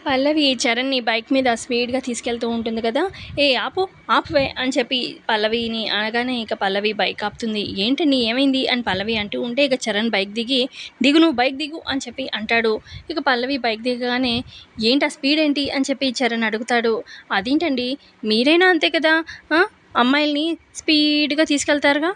పల్లవి చరణ్‌ని bike మీద స్పీడ్‌గా తీసుకెళ్తూ ఉంటుంది కదా! "ఏ ఆపు, ఆపువే" అని చెప్పి పల్లవిని అనగానే ఇక పల్లవి బైక్ ఆపుతుంది. "ఏంటండి ఏమైంది?" అని పల్లవి అంటూ ఉంటే ఇక చరణ్ బైక్ దిగి, "దిగు నువ్వు బైక్ దిగు" అని చెప్పి అంటాడు. ఇక పల్లవి బైక్ దిగగానే "ఏంటి ఆ స్పీడ్ ఏంటి?" అని చెప్పి చరణ్ అడుగుతాడు. "అదేంటండి మీరైనా అంతే కదా! ఆ! అమ్మాయిల్ని స్పీడ్‌గా తీసుకెళ్తారుగా.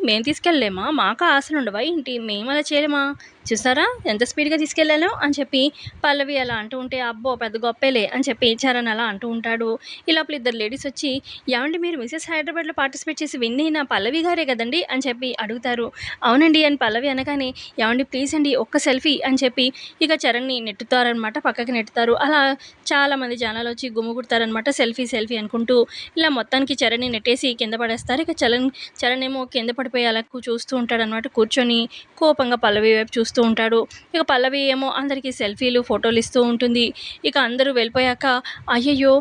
మేము తీసుకెళ్ళలేమా? మాకా ఆశలుండవా ఏంటి? మేమలా చేయలేమా? చూసారా ఎంత స్పీడ్‌గా తీసుకెళ్ళానో" అని చెప్పి పల్లవి అలా అంటూ ఉంటే, "అబ్బో! పెద్ద గొప్పేలే" అని చెప్పి చరణ్ అలా అంటూ ఉంటాడు. ఈ లోపల ఇద్దరు లేడీస్ వచ్చి, "ఏవండీ మీరు మిసెస్ హైదరాబాద్‌లో పార్టిసిపేట్ చేసి విన్ అయిన పల్లవి గారే కదండీ" అని చెప్పి అడుగుతారు. "అవునండి" అని పల్లవి అనగానే, "ఏవండీ ప్లీజ్ అండి ఒక్క సెల్ఫీ" అని చెప్పి ఇక చరణ్‌ని నెట్టుతారనమాట. పక్కకి నెట్టుతారు. అలా చాలామంది జనాలొచ్చి గుమిగూడతారనమాట. సెల్ఫీ, సెల్ఫీ అనుకుంటూ. ఇలా మొత్తానికి చరణ్‌ని నెట్టేసి కింద పడేస్తారు. ఇక చరణ్ ఏమో కింద పడిపోయి అలా చూస్తూ ఉంటాడనమాట. కూర్చొని కోపంగా పల్లవి వైపు చూస్తూ ఉంటాడు. ఇక పల్లవి ఏమో అందరికీ సెల్ఫీలు, ఫోటోలు ఇస్తూ ఉంటుంది. ఇక అందరూ వెళ్ళిపోయాక, "అయ్యయ్యో!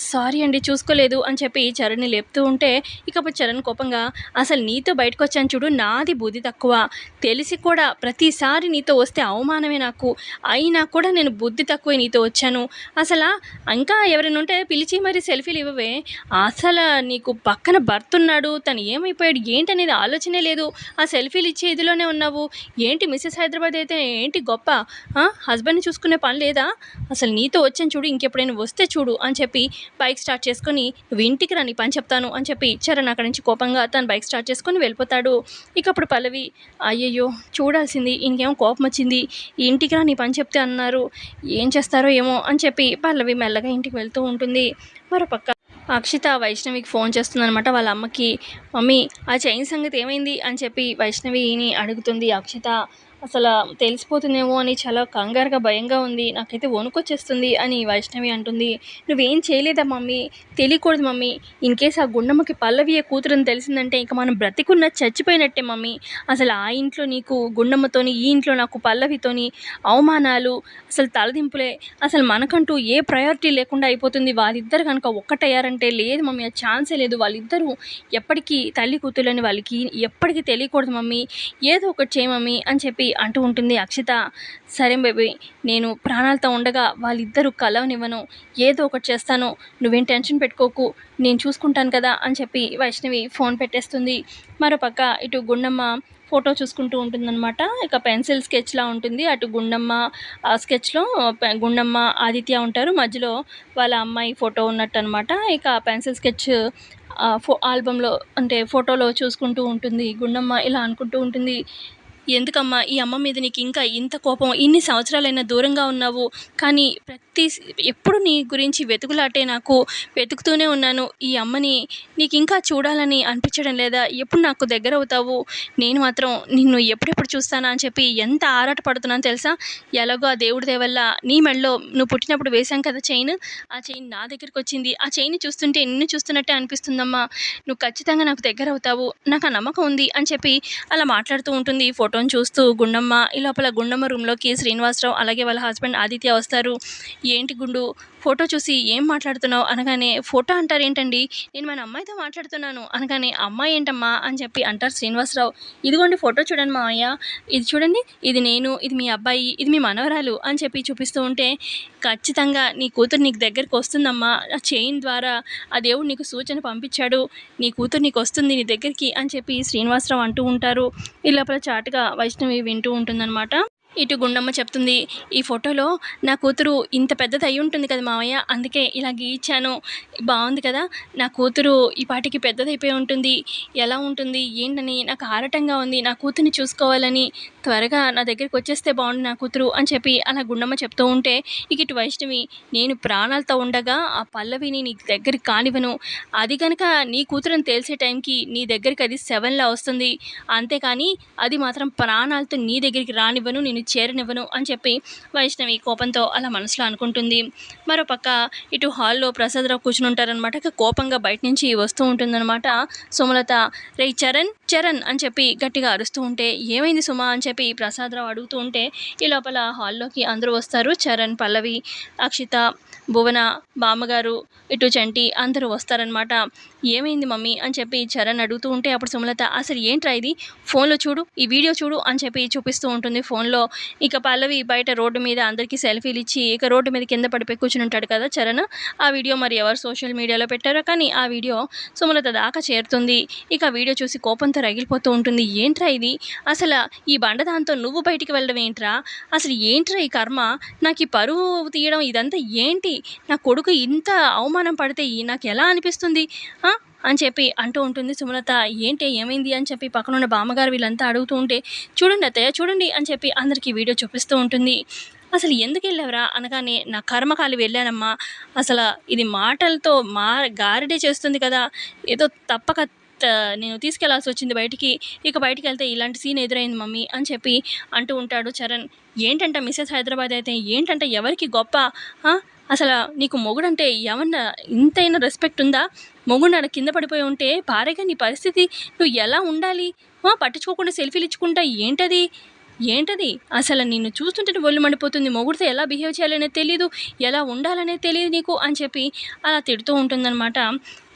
సారీ అండి చూసుకోలేదు" అని చెప్పి చరణ్‌ని లేపుతూ ఉంటే, ఇక అప్పుడు చరణ్ కోపంగా, "అసలు నీతో బయటకొచ్చాను చూడు, నాది బుద్ధి తక్కువ. తెలిసి కూడా ప్రతిసారి నీతో వస్తే అవమానమే నాకు. అయినా కూడా నేను బుద్ధి తక్కువే నీతో వచ్చాను. అసలా ఇంకా ఎవరైనా ఉంటే పిలిచి మరి సెల్ఫీలు ఇవ్వవే. అసల నీకు పక్కన భర్త ఉన్నాడు. తను ఏమైపోయాడు ఏంటనేది ఆలోచనే లేదు. ఆ సెల్ఫీలు ఇచ్చే ఇదిలోనే ఉన్నావు. ఏంటి మిసెస్ హైదరాబాద్ అయితే ఏంటి గొప్ప? హస్బెండ్‌ని చూసుకునే పని లేదా? అసలు నీతో వచ్చాను చూడు, ఇంకెప్పుడైనా వస్తే చూడు" అని చెప్పి బైక్ స్టార్ట్ చేసుకొని, "నువ్వు ఇంటికి రా నీ పని చెప్తాను" అని చెప్పి చరణ్ అక్కడి నుంచి కోపంగా తను బైక్ స్టార్ట్ చేసుకొని వెళ్ళిపోతాడు. ఇక అప్పుడు పల్లవి, "అయ్యయ్యో! చూడాల్సింది ఈయనకేమో కోపం వచ్చింది. ఇంటికి రా నీ పని చెప్తే అన్నారు. ఏం చేస్తారో ఏమో" అని చెప్పి పల్లవి మెల్లగా ఇంటికి వెళ్తూ ఉంటుంది. మరోపక్క అక్షిత వైష్ణవికి ఫోన్ చేస్తుందనమాట వాళ్ళ అమ్మకి. "మమ్మీ ఆ చైన్ సంగతి ఏమైంది?" అని చెప్పి వైష్ణవిని అడుగుతుంది అక్షిత. "అసల తెలిసిపోతుందేమో అని చాలా కంగారుగా, భయంగా ఉంది. నాకైతే వణుకొచ్చేస్తుంది" అని వైష్ణవి అంటుంది. "నువ్వేం చేయలేదా మమ్మీ? తెలియకూడదు మమ్మీ. ఇన్‌కేస్ ఆ గుండమ్మకి పల్లవియే కూతురని తెలిసిందంటే ఇంక మనం బ్రతికున్నా చచ్చిపోయినట్టే మమ్మీ. అసలు ఆ ఇంట్లో నీకు గుండమ్మతోని, ఈ ఇంట్లో నాకు పల్లవితోని అవమానాలు, అసలు తలదింపులే. అసలు మనకంటూ ఏ ప్రయారిటీ లేకుండా అయిపోతుంది. వాళ్ళిద్దరు కనుక ఒక్కటయ్యారంటే లేదు మమ్మీ ఆ ఛాన్సే లేదు. వాళ్ళిద్దరూ ఎప్పటికీ తల్లి కూతుర్లని వాళ్ళకి ఎప్పటికీ తెలియకూడదు మమ్మీ. ఏదో ఒకటి చేయి మమ్మీ" అని చెప్పి అంటూ ఉంటుంది అక్షిత. "సరే బేబీ నేను ప్రాణాలతో ఉండగా వాళ్ళిద్దరూ కలవనివ్వను. ఏదో ఒకటి చేస్తాను. నువ్వేం టెన్షన్ పెట్టుకోకు. నేను చూసుకుంటాను కదా" అని చెప్పి వైష్ణవి ఫోన్ పెట్టేస్తుంది. మరోపక్క ఇటు గుండమ్మ ఫోటో చూసుకుంటూ ఉంటుందన్నమాట. ఇక పెన్సిల్ స్కెచ్‌లా ఉంటుంది. అటు గుండమ్మ స్కెచ్‌లో గుండమ్మ, ఆదిత్య ఉంటారు. మధ్యలో వాళ్ళ అమ్మాయి ఫోటో ఉన్నట్టనమాట. ఇక పెన్సిల్ స్కెచ్ ఆల్బమ్‌లో అంటే ఫోటోలో చూసుకుంటూ ఉంటుంది. గుండమ్మ ఇలా అనుకుంటూ ఉంటుంది, "ఎందుకమ్మా ఈ అమ్మ మీద నీకింకా ఇంత కోపం? ఇన్ని సంవత్సరాలైనా దూరంగా ఉన్నావు. కానీ ఎప్పుడు నీ గురించి వెతుకులాటే నాకు. వెతుకుతూనే ఉన్నాను. ఈ అమ్మని నీకింకా చూడాలని అనిపించడం లేదా? ఎప్పుడు నాకు దగ్గరవుతావు? నేను మాత్రం నిన్ను ఎప్పుడెప్పుడు చూస్తానా" అని చెప్పి ఎంత ఆరాటపడుతున్నానో తెలుసా? ఎలాగో ఆ దేవుడి దయ వల్ల నీ మెడలో నువ్వు పుట్టినప్పుడు వేశాం కదా చైను, ఆ చైన్ నా దగ్గరికొచ్చింది. ఆ చైన్‌ని చూస్తుంటే నిన్ను చూస్తున్నట్టే అనిపిస్తుందమ్మా. నువ్వు ఖచ్చితంగా నాకు దగ్గరవుతావు. నాకు ఆ నమ్మకం ఉంది అని చెప్పి అలా మాట్లాడుతూ ఉంటుంది. ఈ ఫోటోని చూస్తూ గుండమ్మ. ఈ లోపల గుండమ్మ రూమ్‌లోకి శ్రీనివాసరావు అలాగే వాళ్ళ హస్బెండ్ ఆదిత్య వస్తారు. "ఏంటి గుండు ఫోటో చూసి ఏం మాట్లాడుతున్నావు?" అనగానే, "ఫోటో అంటారేంటండి? నేను మన అమ్మాయితో మాట్లాడుతున్నాను" అనగానే, "అమ్మాయి ఏంటమ్మా?" అని చెప్పి అంటారు శ్రీనివాసరావు. "ఇదిగోండి ఫోటో చూడండి మావయ్య. ఇది చూడండి. ఇది నేను, ఇది మీ అబ్బాయి, ఇది మీ మనవరాలు" అని చెప్పి చూపిస్తూ ఉంటే, "ఖచ్చితంగా నీ కూతురు నీకు దగ్గరకొస్తుందమ్మా. ఆ చైన్ ద్వారా ఆ దేవుడు నీకు సూచన పంపించాడు. నీ కూతురు నీకొస్తుంది నీ దగ్గరికి" అని చెప్పి శ్రీనివాసరావు అంటూ ఉంటారు. ఈ లోపల చాటుగా వైష్ణవి వింటూ ఉంటుందన్నమాట. ఇటు గుండమ్మ చెప్తుంది, "ఈ ఫోటోలో నా కూతురు ఇంత పెద్దది అయ్యుంటుంది కదా మావయ్య! అందుకే ఇలా గీయిచ్చాను. బావుంది కదా! నా కూతురు ఈ పాటికి పెద్దదైపోయి ఉంటుంది. ఎలా ఉంటుంది ఏంటని నాకు ఆరాటంగా ఉంది. నా కూతుర్ని చూసుకోవాలని. త్వరగా నా దగ్గరికొచ్చేస్తే బావుండు నా కూతురు" అని చెప్పి అలా గుండమ్మ చెప్తూ ఉంటే, ఇక ఇటు వైష్ణవి, "నేను ప్రాణాలతో ఉండగా ఆ పల్లవిని నీ దగ్గరికి కానివ్వను. అది గనక నీ కూతురని తెలిసే టైంకి నీ దగ్గరికి అది శవంలా వస్తుంది. అంతేకానీ అది మాత్రం ప్రాణాలతో నీ దగ్గరికి రానివ్వను. నిన్ను చేరనివ్వను" అని చెప్పి వైష్ణవి కోపంతో అలా మనసులో అనుకుంటుంది. మరోపక్క ఇటు హాల్‌లో ప్రసాదరావు కూర్చునుంటారనమాట. ఇక కోపంగా బయట నుంచి వస్తూ ఉంటుందనమాట సుమలత. "రేయ్ చరణ్, చరణ్" అని చెప్పి గట్టిగా అరుస్తూ ఉంటే, "ఏమైంది సుమ" అని చెప్పి ప్రసాదరావు అడుగుతూ ఉంటే, ఈ లోపల హాల్‌లోకి అందరూ వస్తారు. చరణ్, పల్లవి, అక్షిత, భువన, బామ్మగారు, ఇటు చంటి అందరూ వస్తారనమాట. "ఏమైంది మమ్మీ" అని చెప్పి చరణ్ అడుగుతూ ఉంటే, అప్పుడు సుమలత, "అసలు ఏంట్రా ఇది? ఫోన్‌లో చూడు, ఈ వీడియో చూడు" అని చెప్పి చూపిస్తూ ఉంటుంది ఫోన్‌లో. ఇక పల్లవి బయట రోడ్డు మీద అందరికీ సెల్ఫీలు ఇచ్చి ఇక రోడ్డు మీద కింద పడిపోయి కూర్చుని ఉంటాడు కదా చరణ్. ఆ వీడియో మరి ఎవరు సోషల్ మీడియాలో పెట్టారో కానీ ఆ వీడియో సుమలత దాకా చేరుతుంది. ఇక వీడియో చూసి కోపంతో రగిలిపోతూ ఉంటుంది. ఏంట్రా ఇది, అసలు ఈ బండదాంతో నువ్వు బయటికి వెళ్ళడం ఏంట్రా, అసలు ఏంట్రా ఈ కర్మ, నాకు ఈ పరువు తీయడం ఇదంతా ఏంటి, నా కొడుకు ఇంత అవమానం పడితే నాకు ఎలా అనిపిస్తుంది అని చెప్పి అంటూ ఉంటుంది సుమలత. ఏంటి ఏమైంది అని చెప్పి పక్కనున్న బామ్మగారు వీళ్ళంతా అడుగుతూ ఉంటే, చూడండి అత్తయ్య చూడండి అని చెప్పి అందరికీ వీడియో చూపిస్తూ ఉంటుంది. అసలు ఎందుకు వెళ్ళావురా అనగానే, నా కర్మకాలి వెళ్ళానమ్మా, అసలు ఇది మాటలతో గారిడే చేస్తుంది కదా, ఏదో తప్పక నేను తీసుకెళ్లాల్సి వచ్చింది బయటికి, ఇక బయటికి వెళ్తే ఇలాంటి సీన్ ఎదురైంది మమ్మీ అని చెప్పి అంటూ ఉంటాడు చరణ్. ఏంటంట మిసెస్ హైదరాబాద్ అయితే ఏంటంటే ఎవరికి గొప్ప, అసలు నీకు మొగుడంటే ఏమన్నా ఇంతైనా రెస్పెక్ట్ ఉందా, మొగుడు కింద పడిపోయి ఉంటే భార్యగా నీ పరిస్థితి నువ్వు ఎలా ఉండాలి, పట్టించుకోకుండా సెల్ఫీలు ఇచ్చుకుంటా ఏంటది అసలు నిన్ను చూస్తుంటే ఒళ్ళు మండిపోతుంది, మొగుడితో ఎలా బిహేవ్ చేయాలనేది తెలియదు, ఎలా ఉండాలనేది తెలియదు నీకు అని చెప్పి అలా తిడుతూ ఉంటుందన్నమాట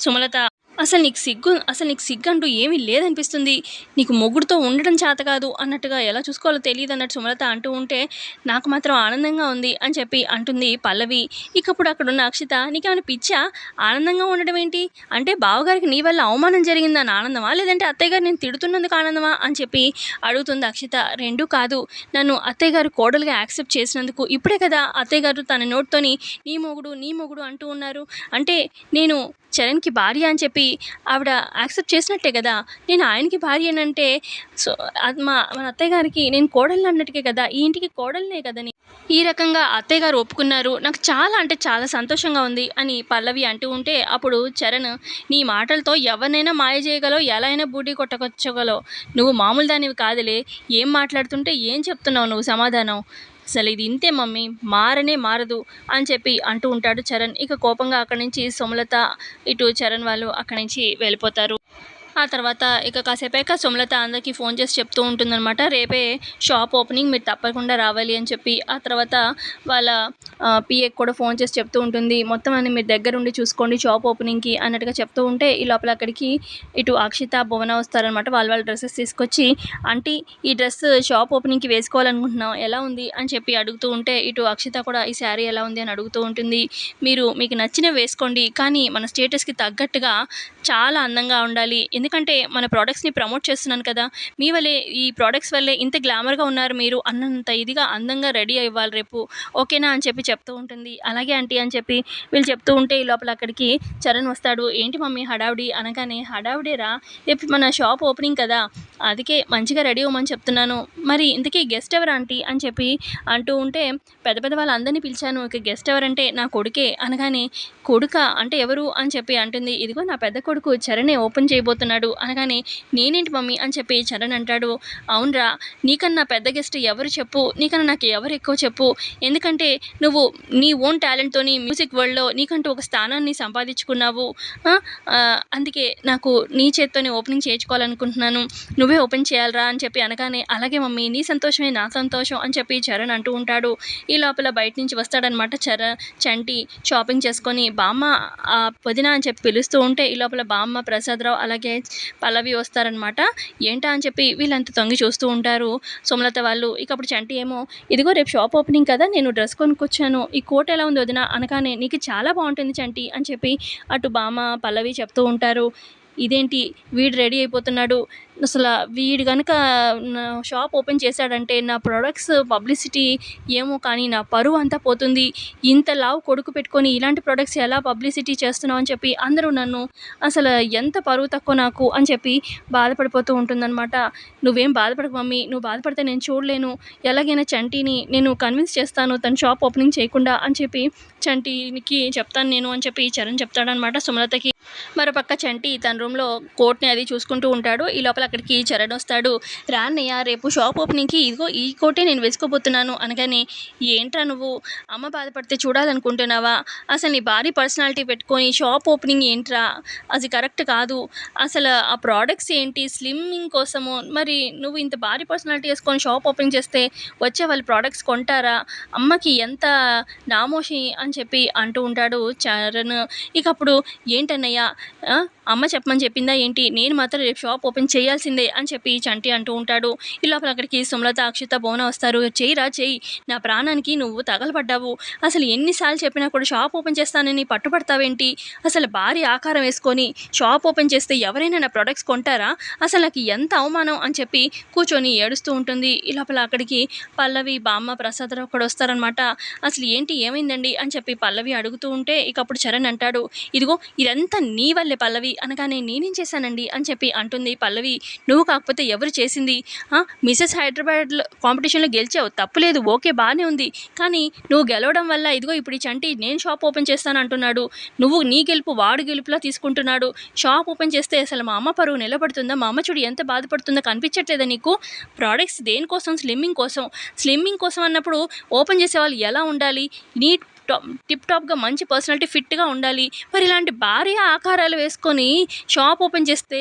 సుమలత. అసలు నీకు సిగ్గు అంటూ ఏమీ లేదనిపిస్తుంది, నీకు మొగుడుతో ఉండడం చేత కాదు అన్నట్టుగా ఎలా చూసుకోవాలో తెలియదు అన్నట్టు సుమలత అంటూ ఉంటే, నాకు మాత్రం ఆనందంగా ఉంది అని చెప్పి అంటుంది పల్లవి. ఇకప్పుడు అక్కడున్న అక్షిత, నీకేమైనా పిచ్చా, ఆనందంగా ఉండడం ఏంటి అంటే బావగారికి నీ వల్ల అవమానం జరిగిందని ఆనందమా, లేదంటే అత్తయ్య గారు నేను తిడుతున్నందుకు ఆనందమా అని చెప్పి అడుగుతుంది అక్షిత. రెండూ కాదు, నన్ను అత్తయ్య గారు కోడలుగా యాక్సెప్ట్ చేసినందుకు ఇప్పుడే కదా అత్తయ్య గారు తన నోట్తోని నీ మొగుడు అంటూ ఉన్నారు, అంటే నేను చరణ్కి భార్య అని చెప్పి ఆవిడ యాక్సెప్ట్ చేసినట్టే కదా, నేను ఆయనకి భార్య అంటే సో మన అత్తయ్య గారికి నేను కోడలు అన్నట్టుకే కదా, ఈ ఇంటికి కోడలనే కదని ఈ రకంగా అత్తయ్య గారు ఒప్పుకున్నారు, నాకు చాలా అంటే చాలా సంతోషంగా ఉంది అని పల్లవి అంటూ ఉంటే, అప్పుడు చరణ్, నీ మాటలతో ఎవరినైనా మాయ చేయగలవు, ఎలా అయినా బూటీ కొట్టకొచ్చగలవు, నువ్వు మామూలు దానివి కాదులే, ఏం మాట్లాడుతుంటే ఏం చెప్తున్నావు నువ్వు సమాధానం, అసలు ఇది ఇంతే మమ్మీ, మారదు అని చెప్పి అంటూ ఉంటాడు చరణ్. ఇక కోపంగా అక్కడి నుంచి సుమలత ఇటు చరణ్ వాళ్ళు అక్కడి నుంచి వెళ్ళిపోతారు. ఆ తర్వాత ఇక కాసేపాక సుమలత అందరికీ ఫోన్ చేసి చెప్తూ ఉంటుందన్నమాట, రేపే షాప్ ఓపెనింగ్, మీరు తప్పకుండా రావాలి అని చెప్పి. ఆ తర్వాత వాళ్ళ పిఏకి కూడా ఫోన్ చేసి చెప్తూ ఉంటుంది, మొత్తం అన్ని మీరు దగ్గరుండి చూసుకోండి షాప్ ఓపెనింగ్కి అన్నట్టుగా చెప్తూ ఉంటే, ఈ లోపల అక్కడికి ఇటు అక్షిత భువన వస్తారనమాట. వాళ్ళ డ్రెస్సెస్ తీసుకొచ్చి, ఆంటీ ఈ డ్రెస్ షాప్ ఓపెనింగ్కి వేసుకోవాలనుకుంటున్నాం, ఎలా ఉంది అని చెప్పి అడుగుతూ ఉంటే, ఇటు అక్షిత కూడా ఈ శారీ ఎలా ఉంది అని అడుగుతూ ఉంటుంది. మీకు నచ్చినవి వేసుకోండి, కానీ మన స్టేటస్కి తగ్గట్టుగా చాలా అందంగా ఉండాలి, ఎందుకంటే మన ప్రోడక్ట్స్ని ప్రమోట్ చేస్తున్నాను కదా, మీ వల్లే ఈ ప్రోడక్ట్స్ వల్లే ఇంత గ్లామర్గా ఉన్నారు మీరు అన్నంత ఇదిగా అందంగా రెడీ అవ్వాలి రేపు, ఓకేనా అని చెప్పి చెప్తూ ఉంటుంది. అలాగే ఆంటీ అని చెప్పి వీళ్ళు చెప్తూ ఉంటే, ఈ లోపల అక్కడికి చరణ్ వస్తాడు. ఏంటి మమ్మీ హడావుడి అనగానే, హడావుడేరా, రేపు మన షాప్ ఓపెనింగ్ కదా, అందుకే మంచిగా రెడీ అవ్వమని చెప్తున్నాను, మరి ఇంతకీ గెస్ట్ ఎవరు ఆంటీ అని చెప్పి అంటూ ఉంటే, పెద్ద వాళ్ళందరినీ పిలిచాను, ఇక గెస్ట్ ఎవరంటే నా కొడుకే అనగానే, కొడుక అంటే ఎవరు అని చెప్పి అంటుంది. ఇదిగో నా పెద్ద కొడుకు చరణే ఓపెన్ చేయబోతున్నాడు అనగానే, నేనేంటి మమ్మీ అని చెప్పి చరణ్ అంటాడు. అవునరా, నీకన్నా పెద్ద గెస్ట్ ఎవరు చెప్పు, నీకన్నా నాకు ఎవరు ఎక్కువ చెప్పు, ఎందుకంటే నువ్వు నీ ఓన్ టాలెంట్తోని మ్యూజిక్ వరల్డ్లో నీకంటూ ఒక స్థానాన్ని సంపాదించుకున్నావు, అందుకే నాకు నీ చేత్తోనే ఓపెనింగ్ చేయించుకోవాలనుకుంటున్నాను, నువ్వే ఓపెన్ చేయాలరా అని చెప్పి అనగానే, అలాగే మమ్మీ నీ సంతోషమే నా సంతోషం అని చెప్పి చరణ్ అంటూ ఉంటాడు. ఈ లోపల బయట నుంచి వస్తాడనమాట చంటి షాపింగ్ చేసుకొని. బామ్మ వదిన అని చెప్పి పిలుస్తూ ఉంటే, ఈ లోపల బామ్మ, ప్రసాదరావు అలాగే పల్లవి వస్తారనమాట. ఏంటా అని చెప్పి వీళ్ళంతా తొంగి చూస్తూ ఉంటారు సుమలత వాళ్ళు. ఇక అప్పుడు చంటి ఏమో, ఇదిగో రేపు షాప్ ఓపెనింగ్ కదా, నేను డ్రెస్ కొనుక్కొచ్చాను, ఈ కోట్ ఎలా ఉంది వదిన అనగానే, నీకు చాలా బాగుంటుంది చంటి అని చెప్పి అటు బామ్మ పల్లవి చెప్తూ ఉంటారు. ఇదేంటి వీడు రెడీ అయిపోతున్నాడు, అసలు వీడు కనుక నా షాప్ ఓపెన్ చేశాడంటే నా ప్రొడక్ట్స్ పబ్లిసిటీ ఏమో కానీ నా పరువు అంతా పోతుంది, ఇంత లావు కొడుకు పెట్టుకొని ఇలాంటి ప్రొడక్ట్స్ ఎలా పబ్లిసిటీ చేస్తున్నావు అని చెప్పి అందరూ నన్ను అసలు ఎంత పరువు తక్కువ నాకు అని చెప్పి బాధపడిపోతూ ఉంటుందన్నమాట. నువ్వేం బాధపడకు మమ్మీ, నువ్వు బాధపడితే నేను చూడలేను, ఎలాగైనా చంటిని నేను కన్విన్స్ చేస్తాను తన షాప్ ఓపెనింగ్ చేయకుండా అని చెప్పి చంటికి చెప్తాను నేను అని చెప్పి చరణ్ చెప్తాడనమాట సుమలతకి. మరోపక్క చంటి తన రూమ్లో కోట్ని అది చూసుకుంటూ ఉంటాడు. ఈ లోపల అక్కడికి చరణ్ వస్తాడు. రా అన్నయ్య, రేపు షాప్ ఓపెనింగ్కి ఇదిగో ఈ కోటే నేను వేసుకోబోతున్నాను అనగానే, ఏంట్రా నువ్వు అమ్మ బాధపడితే చూడాలనుకుంటున్నావా, అసలు నీ భారీ పర్సనాలిటీ పెట్టుకొని షాప్ ఓపెనింగ్ ఏంట్రా, అది కరెక్ట్ కాదు, అసలు ఆ ప్రోడక్ట్స్ ఏంటి స్లిమ్మింగ్ కోసము, మరి నువ్వు ఇంత భారీ పర్సనాలిటీ వేసుకొని షాప్ ఓపెన్ చేస్తే వచ్చే వాళ్ళు ప్రోడక్ట్స్ కొంటారా, అమ్మకి ఎంత నామోషి అని చెప్పి అంటూ ఉంటాడు చరణ్. ఇక అప్పుడు ఏంటన్నయ్య, అమ్మ చెప్పమని చెప్పిందా ఏంటి, నేను మాత్రం రేపు షాప్ ఓపెన్ చేయాలి చేయాల్సిందే అని చెప్పి చంటి అంటూ ఉంటాడు. ఈ లోపల అక్కడికి సుమలత, అక్షిత, భువన వస్తారు. చెయ్యిరా చెయ్యి, నా ప్రాణానికి నువ్వు తగలబడ్డావు. అసలు ఎన్నిసార్లు చెప్పినా కూడా షాప్ ఓపెన్ చేస్తానని పట్టుపడతావేంటి? అసలు భారీ ఆకారం వేసుకొని షాప్ ఓపెన్ చేస్తే ఎవరైనా నా ప్రొడక్ట్స్ కొంటారా? అసలు నాకు ఎంత అవమానం అని చెప్పి కూర్చొని ఏడుస్తూ ఉంటుంది. ఈ లోపల అక్కడికి పల్లవి, బామ్మ, ప్రసాదరావు కూడా వస్తారనమాట. అసలు ఏంటి, ఏమైందండి అని చెప్పి పల్లవి అడుగుతూ ఉంటే ఇక అప్పుడు చరణ్ అంటాడు, ఇదిగో ఇదంతా నీ వల్లే పల్లవి అనగానే నేనేం చేశానండి అని చెప్పి అంటుంది పల్లవి. నువ్వు కాకపోతే ఎవరు చేసింది? మిసెస్ హైదరాబాద్ కాంపిటీషన్లో గెలిచావు, తప్పులేదు, ఓకే బాగానే ఉంది. కానీ నువ్వు గెలవడం వల్ల ఇదిగో ఇప్పుడు ఈ చంటి నేను షాప్ ఓపెన్ చేస్తాను అంటున్నాడు. నువ్వు నీ గెలుపు వాడు గెలుపులా తీసుకుంటున్నాడు. షాప్ ఓపెన్ చేస్తే అసలు మా అమ్మ పరువు నిలబడుతుందా? మా అమ్మ చూడు ఎంత బాధపడుతుందో కనిపించట్లేదా నీకు? ప్రోడక్ట్స్ దేనికోసం? స్లిమ్మింగ్ కోసం అన్నప్పుడు ఓపెన్ చేసే వాళ్ళు ఎలా ఉండాలి? నీట్ టిప్ టాప్గా మంచి పర్సనాలిటీ ఫిట్గా ఉండాలి. మరి ఇలాంటి భారీ ఆకారాలు వేసుకొని షాప్ ఓపెన్ చేస్తే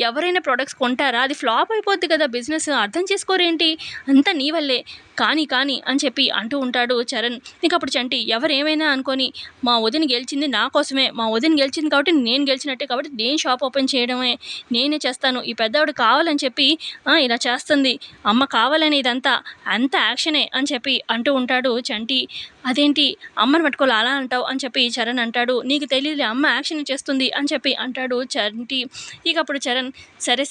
ఎవరైనా ప్రొడక్ట్స్ కొంటారా? అది ఫ్లాప్ అయిపోద్ది కదా బిజినెస్. అర్థం చేసుకోరేంటి? అంతా నీ వల్లే కానీ అని చెప్పి అంటూ ఉంటాడు చరణ్. ఇక అప్పుడు చంటి ఎవరేమైనా అనుకొని మా వదిన గెలిచింది నా కోసమే, మా వదిన గెలిచింది కాబట్టి నేను గెలిచినట్టే, కాబట్టి నేను షాప్ ఓపెన్ చేయడమే, నేనే చేస్తాను. ఈ పెద్దవాడు కావాలని చెప్పి ఇలా చేస్తుంది, అమ్మ కావాలని ఇదంతా అంత యాక్షనే అని చెప్పి అంటూ ఉంటాడు చంటి. అదేంటి అమ్మని పట్టుకోవాలి అలా అంటావు అని చెప్పి చరణ్ అంటాడు. నీకు తెలియదు అమ్మ యాక్షన్ చేస్తుంది అని చెప్పి అంటాడు చంటి. ఇక అప్పుడు చరణ్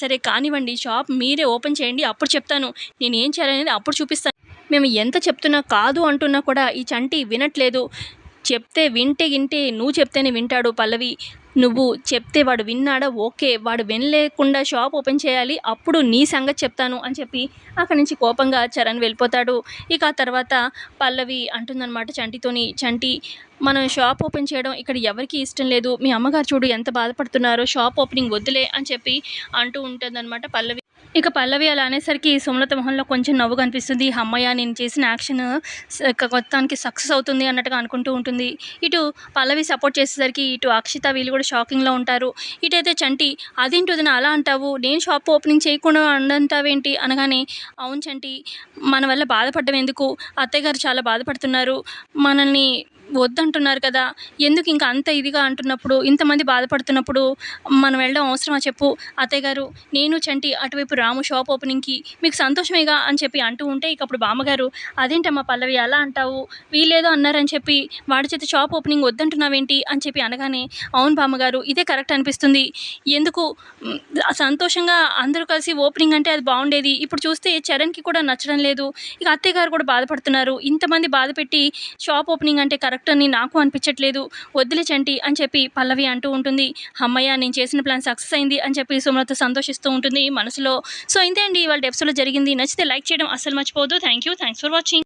సరే కానివ్వండి, షాప్ మీరే ఓపెన్ చేయండి, అప్పుడు చెప్తాను నేను ఏం చేయాలనేది, అప్పుడు చూపిస్తాను. మేము ఎంత చెప్తున్నా కాదు అంటున్నా కూడా ఈ చంటి వినట్లేదు. చెప్తే వింటే నువ్వు చెప్తేనే వింటాడు పల్లవి. నువ్వు చెప్తే వాడు విన్నాడా? ఓకే, వాడు వినలేకుండా షాప్ ఓపెన్ చేయాలి, అప్పుడు నీ సంగతి చెప్తాను అని చెప్పి అక్కడి నుంచి కోపంగా చరణ్ వెళ్ళిపోతాడు. ఇక ఆ తర్వాత పల్లవి అంటుందన్నమాట చంటితోని, చంటి మనం షాప్ ఓపెన్ చేయడం ఇక్కడ ఎవరికి ఇష్టం లేదు, మీ అమ్మగారు చూడు ఎంత బాధపడుతున్నారో, షాప్ ఓపెనింగ్ వద్దులే అని చెప్పి అంటూ ఉంటుందన్నమాట పల్లవి. ఇక పల్లవి అలా అనేసరికి సుమలత మొహంలో కొంచెం నవ్వు కనిపిస్తుంది. అమ్మయ్య నేను చేసిన యాక్షన్ మొత్తానికి సక్సెస్ అవుతుంది అన్నట్టుగా అనుకుంటూ ఉంటుంది. ఇటు పల్లవి సపోర్ట్ చేసేసరికి ఇటు అక్షిత వీళ్ళు కూడా షాకింగ్లో ఉంటారు. ఇటైతే చంటి అదేంటి వదిన అలా అంటావు, నేను షాప్ ఓపెనింగ్ చేయకుండా అంటావేంటి అనగానే, అవును చంటి మన వల్ల బాధపడ్డం ఎందుకు, అత్తయ్య గారు చాలా బాధపడుతున్నారు, మనల్ని వద్దంటున్నారు కదా, ఎందుకు ఇంకా అంత ఇదిగా అంటున్నప్పుడు, ఇంతమంది బాధపడుతున్నప్పుడు మనం వెళ్ళడం అవసరమా చెప్పు. అత్తయ్య గారు నేను చంటి అటువైపు రాము షాప్ ఓపెనింగ్కి, మీకు సంతోషమేగా అని చెప్పి అంటూ ఉంటే ఇక అప్పుడు బామ్మగారు అదేంటమ్మా పల్లవి అలా అంటావు, వీళ్ళేదో అన్నారని చెప్పి వాడి చేతి షాప్ ఓపెనింగ్ వద్దంటున్నావేంటి అని చెప్పి అనగానే, అవును బామ్మగారు ఇదే కరెక్ట్ అనిపిస్తుంది, ఎందుకు సంతోషంగా అందరూ కలిసి ఓపెనింగ్ అంటే అది బాగుండేది, ఇప్పుడు చూస్తే చరణ్కి కూడా నచ్చడం లేదు, ఇక అత్తయ్య గారు కూడా బాధపడుతున్నారు, ఇంతమంది బాధ పెట్టి షాప్ ఓపెనింగ్ అంటే కరెక్ట్ అని నాకు అనిపించట్లేదు, వద్దులే చంటి అని చెప్పి పల్లవి అంటూ ఉంటుంది. అమ్మయ్య నేను చేసిన ప్లాన్ సక్సెస్ అయింది అని చెప్పి సుమలత సంతోషిస్తూ ఉంటుంది మనసులో. సో ఇంతే అండి ఇవాళ ఎపిసోడ్లో జరిగింది. నచ్చితే లైక్ చేయడం అస్సలు మర్చిపోవద్దు. Thanks for watching.